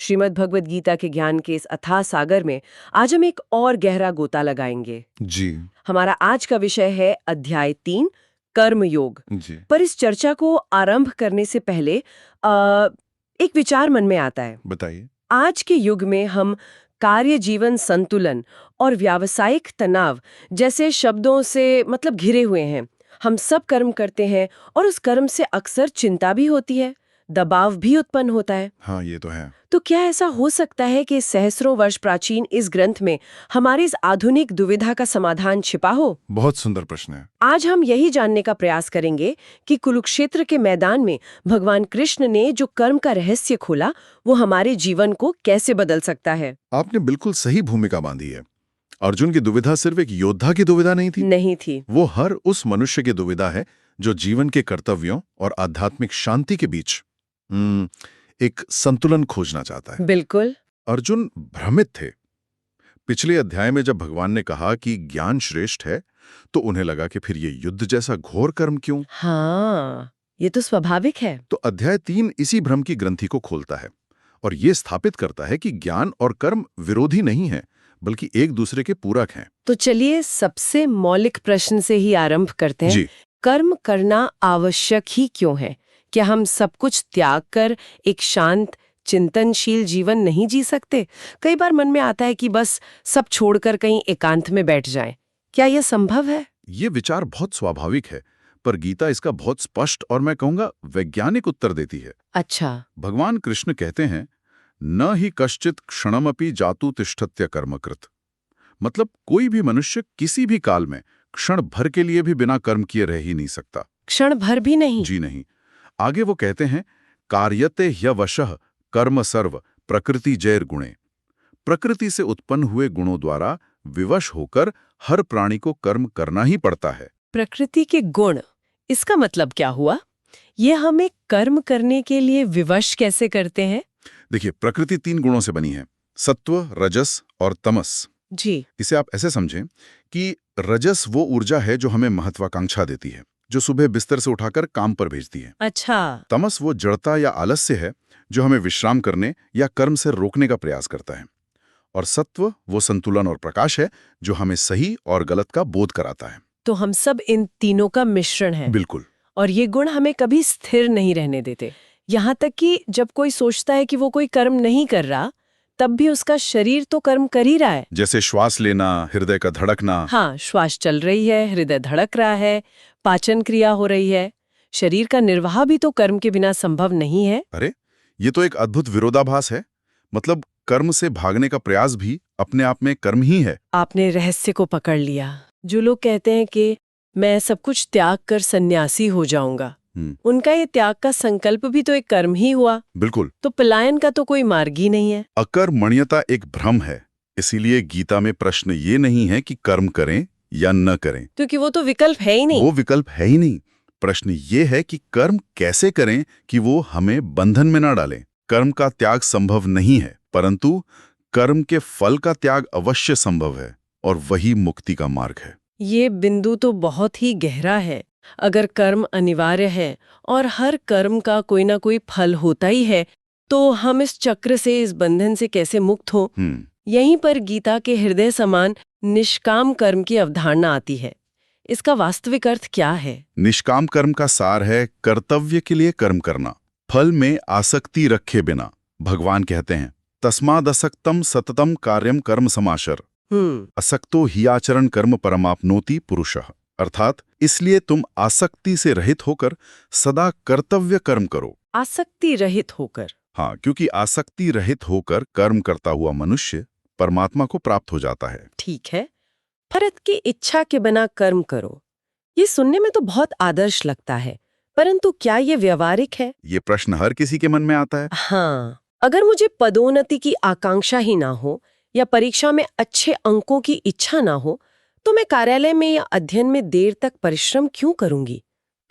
श्रीमद् भगवद गीता के ज्ञान के इस अथाह सागर में आज हम एक और गहरा गोता लगाएंगे। जी। हमारा आज का विषय है अध्याय 3 कर्म योग। जी। पर इस चर्चा को आरंभ करने से पहले एक विचार मन में आता है। बताइए। आज के युग में हम कार्य जीवन संतुलन और व्यावसायिक तनाव जैसे शब्दों से घिरे हुए हैं। हम सब कर्म करते हैं और उस कर्म से अक्सर चिंता भी होती है, दबाव भी उत्पन्न होता है। हाँ, ये तो है। तो क्या ऐसा हो सकता है कि सहस्रों वर्ष प्राचीन इस ग्रंथ में हमारी इस आधुनिक दुविधा का समाधान छिपा हो? बहुत सुंदर प्रश्न है। आज हम यही जानने का प्रयास करेंगे कि कुरुक्षेत्र के मैदान में भगवान कृष्ण ने जो कर्म का रहस्य खोला वो हमारे जीवन को कैसे बदल सकता है। आपने बिल्कुल सही भूमिका बांधी है। अर्जुन की दुविधा सिर्फ एक योद्धा की दुविधा नहीं थी। वो हर उस मनुष्य की दुविधा है जो जीवन के कर्तव्यों और आध्यात्मिक शांति के बीच एक संतुलन खोजना चाहता है। बिल्कुल। अर्जुन भ्रमित थे। पिछले अध्याय में जब भगवान ने कहा कि ज्ञान श्रेष्ठ है, तो उन्हें लगा कि फिर ये युद्ध जैसा घोर कर्म क्यों? हाँ, ये तो स्वाभाविक है। तो अध्याय 3 इसी भ्रम की ग्रंथि को खोलता है और ये स्थापित करता है कि ज्ञान और कर्म विरोधी नहीं है, बल्कि एक दूसरे के पूरक हैं। तो चलिए सबसे मौलिक प्रश्न से ही आरंभ करते हैं। जी। कर्म करना आवश्यक ही क्यों है? क्या हम सब कुछ त्याग कर एक शांत चिंतनशील जीवन नहीं जी सकते? कई बार मन में आता है कि बस सब छोड़कर कहीं एकांत में बैठ जाएं। क्या यह संभव है? ये विचार बहुत स्वाभाविक है, पर गीता इसका बहुत स्पष्ट और मैं कहूंगा वैज्ञानिक उत्तर देती है। अच्छा। भगवान कृष्ण कहते हैं, न ही कश्चित क्षणमपि जातु तिष्ठत्य कर्मकृत। मतलब कोई भी मनुष्य किसी भी काल में क्षण भर के लिए भी बिना कर्म किए रह ही नहीं सकता। क्षण भर भी नहीं? जी नहीं। आगे वो कहते हैं, कार्यते ह्यवशः कर्म सर्व प्रकृति जैर गुणे। प्रकृति से उत्पन्न हुए गुणों द्वारा विवश होकर हर प्राणी को कर्म करना ही पड़ता है। प्रकृति के गुण, इसका मतलब क्या हुआ? ये हमें कर्म करने के लिए विवश कैसे करते हैं? देखिए, प्रकृति 3 गुणों से बनी है, सत्व, रजस और तमस। जी। इसे आप ऐसे समझें कि रजस वो ऊर्जा है जो हमें महत्वाकांक्षा देती है, जो सुबह बिस्तर से उठाकर काम पर भेजती है। अच्छा। तमस वो जड़ता या आलस्य है जो हमें विश्राम करने या कर्म से रोकने का प्रयास करता है। और सत्व वो संतुलन और प्रकाश है जो हमें सही और गलत का बोध कराता है। तो हम सब इन तीनों का मिश्रण है। बिल्कुल। और ये गुण हमें कभी स्थिर नहीं रहने देते। यहाँ तक कि जब कोई सोचता है कि वो कोई कर्म नहीं कर रहा, तब भी उसका शरीर तो कर्म कर ही रहा है। जैसे श्वास लेना, हृदय का धड़कना। हाँ, श्वास चल रही है, हृदय धड़क रहा है, पाचन क्रिया हो रही है। शरीर का निर्वाह भी तो कर्म के बिना संभव नहीं है। अरे, ये तो एक अद्भुत विरोधाभास है। मतलब कर्म से भागने का प्रयास भी अपने आप में कर्म ही है। आपने रहस्य को पकड़ लिया। जो लोग कहते हैं कि मैं सब कुछ त्याग कर सन्यासी हो जाऊंगा, उनका ये त्याग का संकल्प भी तो एक कर्म ही हुआ। बिल्कुल। तो पलायन का तो कोई मार्ग ही नहीं है। अकर्मण्यता एक भ्रम है। इसीलिए गीता में प्रश्न ये नहीं है कि कर्म करें या न करें, क्योंकि वो तो विकल्प है ही नहीं। वो विकल्प है ही नहीं। प्रश्न ये है कि कर्म कैसे करें कि वो हमें बंधन में न डालें। कर्म का त्याग संभव नहीं है, परंतु कर्म के फल का त्याग अवश्य संभव है, और वही मुक्ति का मार्ग है। ये बिंदु तो बहुत ही गहरा है। अगर कर्म अनिवार्य है और हर कर्म का कोई ना कोई फल होता ही है, तो हम इस चक्र से, इस बंधन से कैसे मुक्त हो? यहीं पर गीता के हृदय समान निष्काम कर्म की अवधारणा आती है। इसका वास्तविक अर्थ क्या है? निष्काम कर्म का सार है कर्तव्य के लिए कर्म करना, फल में आसक्ति रखे बिना। भगवान कहते हैं, तस्मादसक्तम सततम कार्यम कर्म समाशर, असक्तो ही आचरण कर्म परमाप्नोति पुरुषः। अर्थात इसलिए तुम आसक्ति से रहित होकर सदा कर्तव्य कर्म करो। आसक्ति रहित होकर? हाँ, क्योंकि आसक्ति रहित होकर कर्म करता हुआ मनुष्य परमात्मा को प्राप्त हो जाता है। ठीक है, फर्द की इच्छा के बिना कर्म करो, ये सुनने में तो बहुत आदर्श लगता है, परंतु क्या ये व्यवहारिक है? ये प्रश्न हर किसी के मन में आता है। हाँ, अगर मुझे पदोन्नति की आकांक्षा ही ना हो या परीक्षा में अच्छे अंकों की इच्छा ना हो, तो मैं कार्यालय में या अध्ययन में देर तक परिश्रम क्यों करूंगी?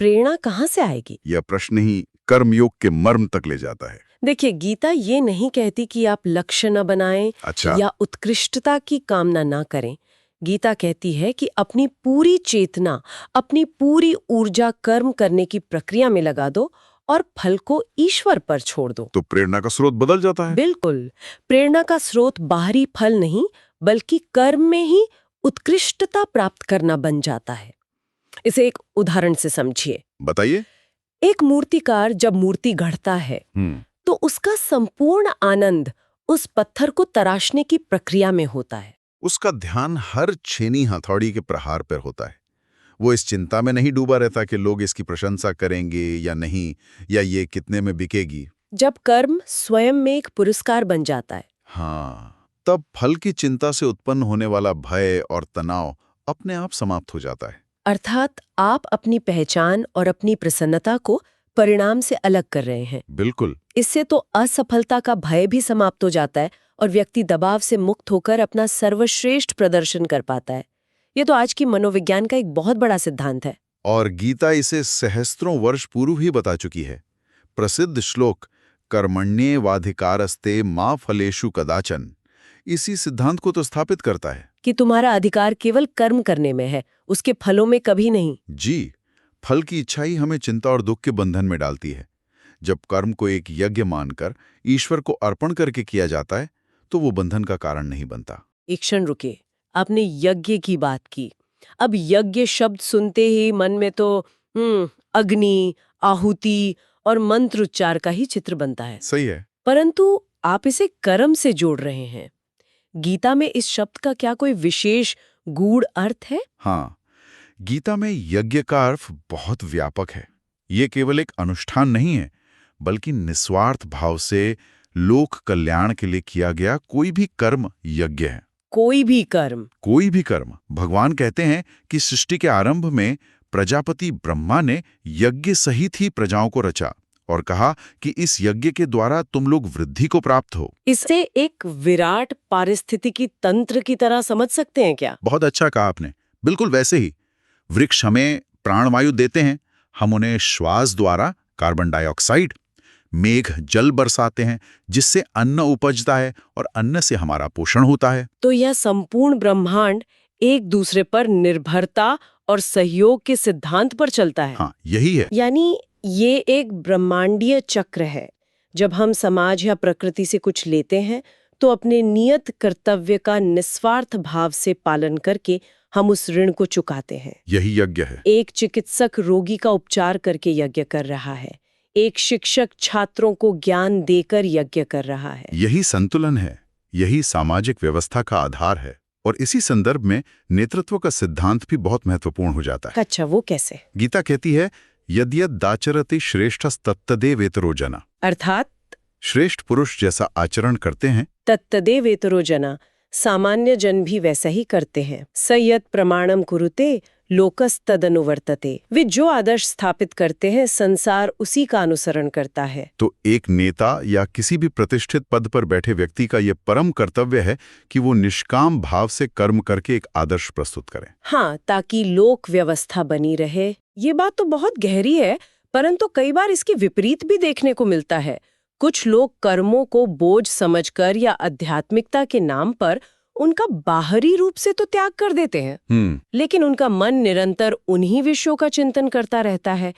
प्रेरणा कहाँ से आएगी? यह प्रश्न ही कर्मयोग के मर्म तक ले जाता है। देखिए, गीता ये नहीं कहती कि आप लक्ष्य न बनाएं या उत्कृष्टता की कामना ना करें। गीता कहती है कि अपनी पूरी चेतना, अपनी पूरी ऊर्जा कर्म करने की प्रक्रिया में लगा दो और फल को ईश्वर पर छोड़ दो। तो प्रेरणा का स्रोत बदल जाता है। बिल्कुल, प्रेरणा का स्रोत बाहरी फल नहीं बल्कि कर्म में ही उत्कृष्टता प्राप्त करना बन जाता है। इसे एक उदाहरण से समझिए। बताइए। एक मूर्तिकार जब मूर्ति गढ़ता है तो उसका संपूर्ण आनंद उस पत्थर को तराशने की प्रक्रिया में होता है। उसका ध्यान हर छेनी हथौड़ी के प्रहार पर होता है। वो इस चिंता में नहीं डूबा रहता कि लोग इसकी प्रशंसा करेंगे या नहीं, या ये कितने में बिकेगी। जब कर्म स्वयं में एक पुरस्कार बन जाता है, हाँ, तब फल की चिंता से उत्पन्न होने वाला भय और तनाव अपने आप समाप्त हो जाता है। अर्थात आप अपनी पहचान और अपनी प्रसन्नता को परिणाम से अलग कर रहे हैं। बिल्कुल। इससे तो असफलता का भय भी समाप्त हो जाता है और व्यक्ति दबाव से मुक्त होकर अपना सर्वश्रेष्ठ प्रदर्शन कर पाता है। ये तो आज की मनोविज्ञान का एक बहुत बड़ा सिद्धांत है। और गीता इसे सहस्त्रों वर्ष पूर्व ही बता चुकी है। प्रसिद्ध श्लोक कर्मण्येवाधिकारस्ते मा फलेषु कदाचन इसी सिद्धांत को तो स्थापित करता है कि तुम्हारा अधिकार केवल कर्म करने में है, उसके फलों में कभी नहीं। जी, फल की इच्छा ही हमें चिंता और दुख के बंधन में डालती है। जब कर्म को एक यज्ञ मानकर ईश्वर को अर्पण करके किया जाता है तो वो बंधन का कारण नहीं बनता। एक क्षण रुके, आपने यज्ञ की बात की। अब यज्ञ शब्द सुनते ही मन में तो अग्नि, आहुति और मंत्र उच्चार का ही चित्र बनता है। सही है। परंतु आप इसे कर्म से जोड़ रहे हैं। गीता में इस शब्द का क्या कोई विशेष गूढ़ अर्थ है? हाँ, गीता में यज्ञ का अर्थ बहुत व्यापक है। ये केवल एक अनुष्ठान नहीं है, बल्कि निस्वार्थ भाव से लोक कल्याण के लिए किया गया कोई भी कर्म यज्ञ है। कोई भी कर्म? कोई भी कर्म। भगवान कहते हैं कि सृष्टि के आरंभ में प्रजापति ब्रह्मा ने यज्ञ सहित ही प्रजाओं को रचा और कहा कि इस यज्ञ के द्वारा तुम लोग वृद्धि को प्राप्त हो। इसे एक विराट पारिस्थितिकी तंत्र की तरह समझ सकते हैं क्या? बहुत अच्छा कहा आपने। बिल्कुल वैसे ही वृक्ष हमें प्राणवायु देते हैं, हम उन्हें श्वास द्वारा कार्बन डाइऑक्साइड, मेघ जल बरसाते हैं जिससे अन्न उपजता है और अन्न से हमारा पोषण होता है। तो यह संपूर्ण ब्रह्मांड एक दूसरे पर निर्भरता और सहयोग के सिद्धांत पर चलता है। हाँ, यही है। यानी ये एक ब्रह्मांडीय चक्र है। जब हम समाज या प्रकृति से कुछ लेते हैं तो अपने नियत कर्तव्य का निस्वार्थ भाव से पालन करके हम उस ऋण को चुकाते हैं। यही यज्ञ है। एक चिकित्सक रोगी का उपचार करके यज्ञ कर रहा है, एक शिक्षक छात्रों को ज्ञान देकर यज्ञ कर रहा है। यही संतुलन है, यही सामाजिक व्यवस्था का आधार है। और इसी संदर्भ में नेतृत्व का सिद्धांत भी बहुत महत्वपूर्ण हो जाता है। अच्छा, वो कैसे? गीता कहती है यद्यद् दाचरति श्रेष्ठस्तत्तदे वेतरो जना। अर्थात श्रेष्ठ पुरुष जैसा आचरण करते हैं तत्तदे वेतरो जना, सामान्य जन भी वैसा ही करते हैं। सयत प्रमाणम कुरुते लोकस तदनुवर्तते। वे जो आदर्श स्थापित करते हैं संसार उसी का अनुसरण करता है। तो एक नेता या किसी भी प्रतिष्ठित पद पर बैठे व्यक्ति का यह परम कर्तव्य है कि वो निष्काम भाव से कर्म करके एक आदर्श प्रस्तुत करें। हाँ, ताकि लोक व्यवस्था बनी रहे। ये बात तो बहुत गहरी है, परंतु कई बार इसकी विपरीत भी देखने को मिलता है। कुछ लोग कर्मों को बोझ समझकर या आध्यात्मिकता के नाम पर उनका बाहरी रूप से तो त्याग कर देते हैं, लेकिन उनका मन निरंतर उन्हीं विषयों का चिंतन करता रहता है।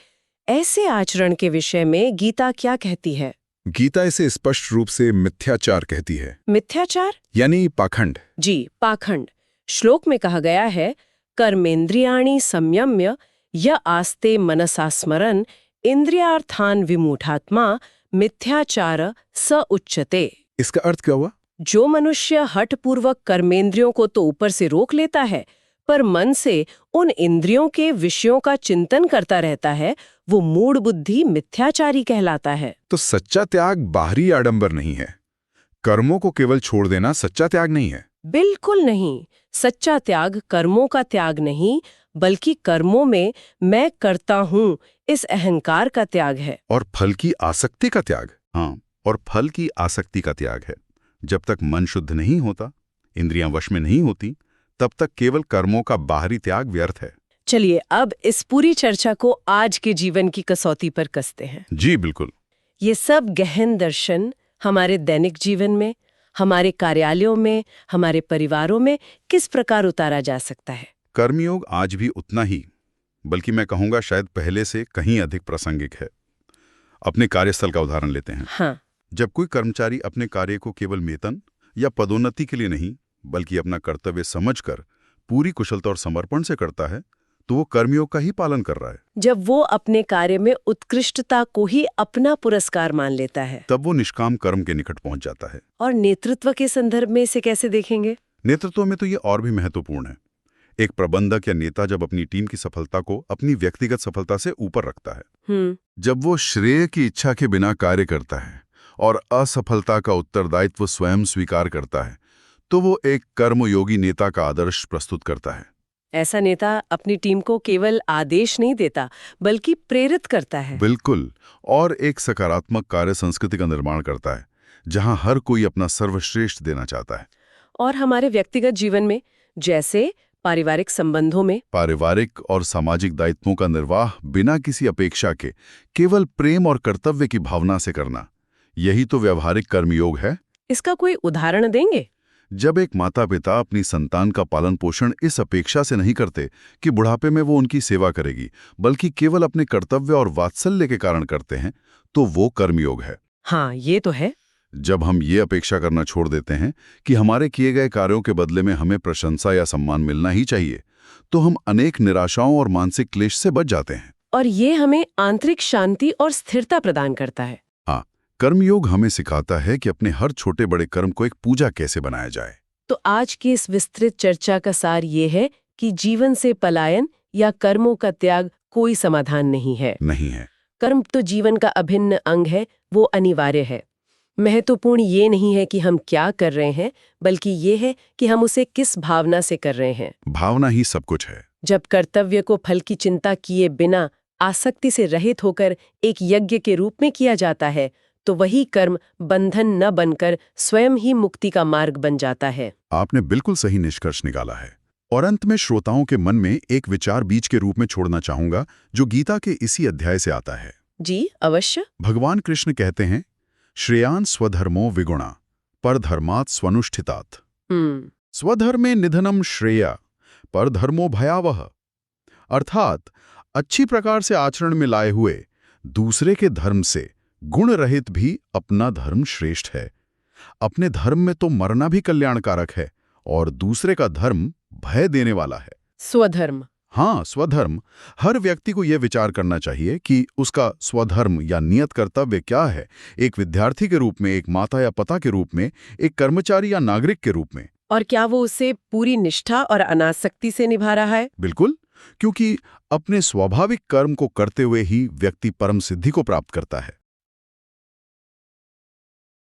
ऐसे आचरण के विषय में गीता क्या कहती है? गीता इसे स्पष्ट रूप से मिथ्याचार कहती है। मिथ्याचार यानी पाखंड। जी, पाखंड। श्लोक में कहा गया है कर्मेंद्रियाणि संयम्य य आस्ते मनसा स्मरन् इंद्रियार्थान विमूढ़ात्मा मिथ्याचार स उच्यते। इसका अर्थ क्या हुआ? जो मनुष्य हठपूर्वक कर्मेंद्रियों को तो ऊपर से रोक लेता है पर मन से उन इंद्रियों के विषयों का चिंतन करता रहता है, वो मूढ़ बुद्धि मिथ्याचारी कहलाता है। तो सच्चा त्याग बाहरी आडंबर नहीं है। कर्मों को केवल छोड़ देना सच्चा त्याग नहीं है। बिल्कुल नहीं। सच्चा त्याग कर्मों का त्याग नहीं, बल्कि कर्मों में मैं करता हूँ इस अहंकार का त्याग है। और फल की आसक्ति का त्याग। हाँ, और फल की आसक्ति का त्याग है। जब तक मन शुद्ध नहीं होता, इंद्रियां वश में नहीं होती, तब तक केवल कर्मों का बाहरी त्याग व्यर्थ है। चलिए अब इस पूरी चर्चा को आज के जीवन की कसौटी पर कसते हैं। जी बिल्कुल। ये सब गहन दर्शन हमारे दैनिक जीवन में, हमारे कार्यालयों में, हमारे परिवारों में किस प्रकार उतारा जा सकता है? कर्मयोग आज भी उतना ही, बल्कि मैं कहूँगा शायद पहले से कहीं अधिक प्रासंगिक है। अपने कार्यस्थल का उदाहरण लेते हैं। हाँ। जब कोई कर्मचारी अपने कार्य को केवल वेतन या पदोन्नति के लिए नहीं बल्कि अपना कर्तव्य समझकर पूरी कुशलता और समर्पण से करता है तो वो कर्मयोग का ही पालन कर रहा है। जब वो अपने कार्य में उत्कृष्टता को ही अपना पुरस्कार मान लेता है तब वो निष्काम कर्म के निकट पहुंच जाता है। और नेतृत्व के संदर्भ में इसे कैसे देखेंगे? नेतृत्व में तो ये और भी महत्वपूर्ण है। एक प्रबंधक या नेता जब अपनी टीम की सफलता को अपनी व्यक्तिगत सफलता से ऊपर रखता है, जब वो श्रेय की इच्छा के बिना कार्य करता है और असफलता का उत्तरदायित्व स्वयं स्वीकार करता है, तो वो एक कर्मयोगी नेता का आदर्श प्रस्तुत करता है। ऐसा नेता अपनी टीम को केवल आदेश नहीं देता बल्कि प्रेरित करता है। बिल्कुल, और एक सकारात्मक कार्य संस्कृति का निर्माण करता है जहां हर कोई अपना सर्वश्रेष्ठ देना चाहता है। और हमारे व्यक्तिगत जीवन में, जैसे पारिवारिक संबंधों में, पारिवारिक और सामाजिक दायित्वों का निर्वाह बिना किसी अपेक्षा के केवल प्रेम और कर्तव्य की भावना से करना, यही तो व्यवहारिक कर्मयोग है। इसका कोई उदाहरण देंगे? जब एक माता पिता अपनी संतान का पालन पोषण इस अपेक्षा से नहीं करते कि बुढ़ापे में वो उनकी सेवा करेगी, बल्कि केवल अपने कर्तव्य और वात्सल्य के कारण करते हैं, तो वो कर्मयोग है। हाँ, ये तो है। जब हम ये अपेक्षा करना छोड़ देते हैं कि हमारे किए गए कार्यों के बदले में हमें प्रशंसा या सम्मान मिलना ही चाहिए, तो हम अनेक निराशाओं और मानसिक क्लेश से बच जाते हैं। और ये हमें आंतरिक शांति और स्थिरता प्रदान करता है। हाँ, कर्मयोग हमें सिखाता है कि अपने हर छोटे बड़े कर्म को एक पूजा कैसे बनाया जाए। तो आज की इस विस्तृत चर्चा का सार ये है कि जीवन से पलायन या कर्मों का त्याग कोई समाधान नहीं है। कर्म तो जीवन का अभिन्न अंग है, वो अनिवार्य है। महत्वपूर्ण ये नहीं है कि हम क्या कर रहे हैं, बल्कि ये है कि हम उसे किस भावना से कर रहे हैं। भावना ही सब कुछ है। जब कर्तव्य को फल की चिंता किए बिना आसक्ति से रहित होकर एक यज्ञ के रूप में किया जाता है, तो वही कर्म बंधन न बनकर स्वयं ही मुक्ति का मार्ग बन जाता है। आपने बिल्कुल सही निष्कर्ष निकाला है। और अंत में श्रोताओं के मन में एक विचार बीज के रूप में छोड़ना चाहूंगा, जो गीता के इसी अध्याय से आता है। जी अवश्य। भगवान कृष्ण कहते हैं, श्रेयान स्वधर्मो विगुणा परधर्मात् स्वनुष्ठितात्। स्वधर्मे निधनम श्रेया परधर्मो भयावह। अर्थात अच्छी प्रकार से आचरण में लाए हुए दूसरे के धर्म से गुण रहित भी अपना धर्म श्रेष्ठ है। अपने धर्म में तो मरना भी कल्याणकारक है और दूसरे का धर्म भय देने वाला है। स्वधर्म। हाँ, स्वधर्म। हर व्यक्ति को यह विचार करना चाहिए कि उसका स्वधर्म या नियत कर्तव्य क्या है, एक विद्यार्थी के रूप में, एक माता या पिता के रूप में, एक कर्मचारी या नागरिक के रूप में। और क्या वो उसे पूरी निष्ठा और अनासक्ति से निभा रहा है? बिल्कुल, क्योंकि अपने स्वाभाविक कर्म को करते हुए ही व्यक्ति परम सिद्धि को प्राप्त करता है।